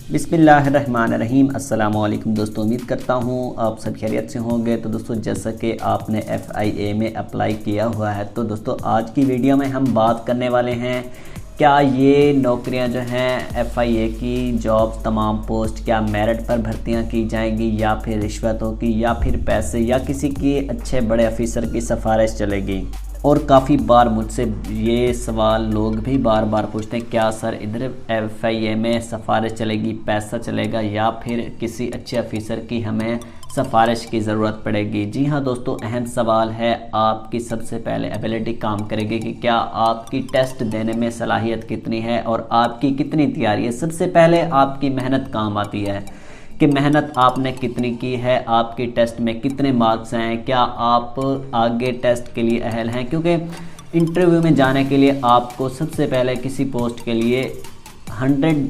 बिस्मिल्लाहिर्रहमानिर्रहीम। अस्सलाम वालेकुम दोस्तों, उम्मीद करता हूँ आप सब खैरियत से होंगे। तो दोस्तों, जैसा कि आपने FIA में अप्लाई किया हुआ है, तो दोस्तों आज की वीडियो में हम बात करने वाले हैं क्या ये नौकरियां जो हैं FIA की जॉब्स तमाम पोस्ट क्या मेरिट पर भर्तियां की जाएंगी या फिर रिश्वतों की या फिर पैसे या किसी की अच्छे बड़े ऑफिसर की सिफारिश चलेगी। और काफ़ी बार मुझसे ये सवाल लोग भी बार बार पूछते हैं, क्या सर इधर FIA में सिफारिश चलेगी, पैसा चलेगा या फिर किसी अच्छे ऑफिसर की हमें सिफारिश की ज़रूरत पड़ेगी। जी हाँ दोस्तों, अहम सवाल है। आपकी सबसे पहले एबिलिटी काम करेगी कि क्या आपकी टेस्ट देने में सलाहियत कितनी है और आपकी कितनी तैयारी है। सबसे पहले आपकी मेहनत काम आती है कि मेहनत आपने कितनी की है, आपके टेस्ट में कितने मार्क्स हैं, क्या आप आगे टेस्ट के लिए अहल हैं। क्योंकि इंटरव्यू में जाने के लिए आपको सबसे पहले किसी पोस्ट के लिए 100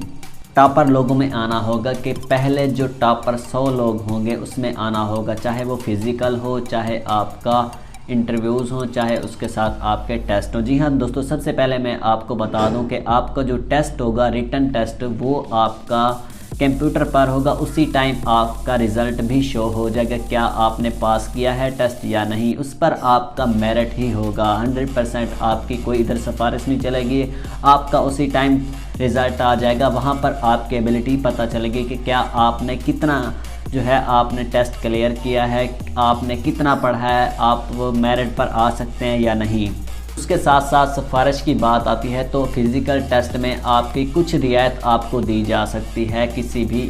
टॉपर लोगों में आना होगा कि पहले जो टॉपर 100 लोग होंगे उसमें आना होगा, चाहे वो फिज़िकल हो, चाहे आपका इंटरव्यूज़ हो, चाहे उसके साथ आपके टेस्ट हो। जी हाँ दोस्तों, सबसे पहले मैं आपको बता दूं कि आपका जो टेस्ट होगा, रिटन टेस्ट, वो आपका कंप्यूटर पर होगा। उसी टाइम आपका रिज़ल्ट भी शो हो जाएगा, क्या आपने पास किया है टेस्ट या नहीं। उस पर आपका मेरिट ही होगा। 100% आपकी कोई इधर सिफारिश नहीं चलेगी, आपका उसी टाइम रिज़ल्ट आ जाएगा। वहाँ पर आपकी एबिलिटी पता चलेगी कि क्या आपने कितना जो है आपने टेस्ट क्लियर किया है, आपने कितना पढ़ा है, आप वो मेरिट पर आ सकते हैं या नहीं। उसके साथ साथ सिफारिश की बात आती है तो फिज़िकल टेस्ट में आपकी कुछ रियायत आपको दी जा सकती है किसी भी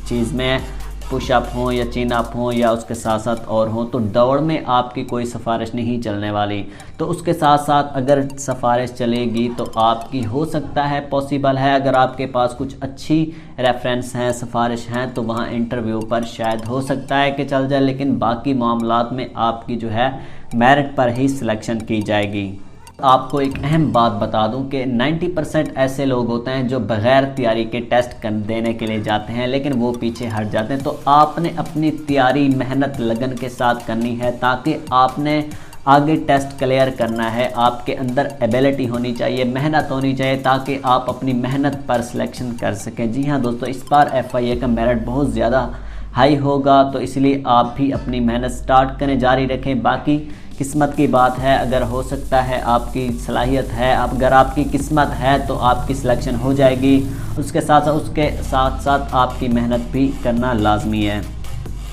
चीज़ में, पुशअप हो या चिन अप हो या उसके साथ साथ और हो। तो दौड़ में आपकी कोई सिफारिश नहीं चलने वाली। तो उसके साथ साथ अगर सिफारिश चलेगी तो आपकी हो सकता है, पॉसिबल है, अगर आपके पास कुछ अच्छी रेफरेंस हैं, सिफारिश हैं, तो वहाँ इंटरव्यू पर शायद हो सकता है कि चल जाए। लेकिन बाकी मामलात में आपकी जो है मेरिट पर ही सिलेक्शन की जाएगी। आपको एक अहम बात बता दूं कि 90% ऐसे लोग होते हैं जो बग़ैर तैयारी के टेस्ट देने के लिए जाते हैं, लेकिन वो पीछे हट जाते हैं। तो आपने अपनी तैयारी मेहनत लगन के साथ करनी है ताकि आपने आगे टेस्ट क्लियर करना है। आपके अंदर एबिलिटी होनी चाहिए, मेहनत होनी चाहिए ताकि आप अपनी मेहनत पर सिलेक्शन कर सकें। जी हाँ दोस्तों, इस बार FIA का मेरिट बहुत ज़्यादा हाई होगा, तो इसलिए आप भी अपनी मेहनत स्टार्ट करें, जारी रखें। बाकी किस्मत की बात है, अगर हो सकता है आपकी सलाहियत है, अगर आपकी किस्मत है तो आपकी सिलेक्शन हो जाएगी। उसके साथ साथ आपकी मेहनत भी करना लाजमी है।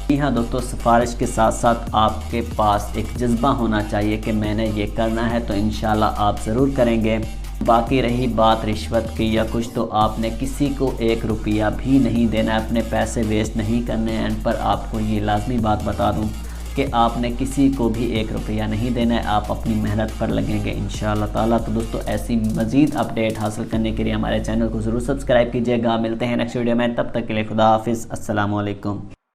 जी हाँ दोस्तों, सिफारिश के साथ साथ आपके पास एक जज्बा होना चाहिए कि मैंने ये करना है, तो इंशाल्लाह आप ज़रूर करेंगे। बाकी रही बात रिश्वत की या कुछ, तो आपने किसी को 1 रुपया भी नहीं देना है, अपने पैसे वेस्ट नहीं करने हैं। एंड पर आपको ये लाजमी बात बता दूं कि आपने किसी को भी 1 रुपया नहीं देना है, आप अपनी मेहनत पर लगेंगे इंशाअल्लाह ताला। तो दोस्तों, ऐसी मज़ीद अपडेट हासिल करने के लिए हमारे चैनल को ज़रूर सब्सक्राइब कीजिएगा। मिलते हैं नेक्स्ट वीडियो में, तब तक के लिए खुदा हाफिज़, अस्सलाम वालेकुम।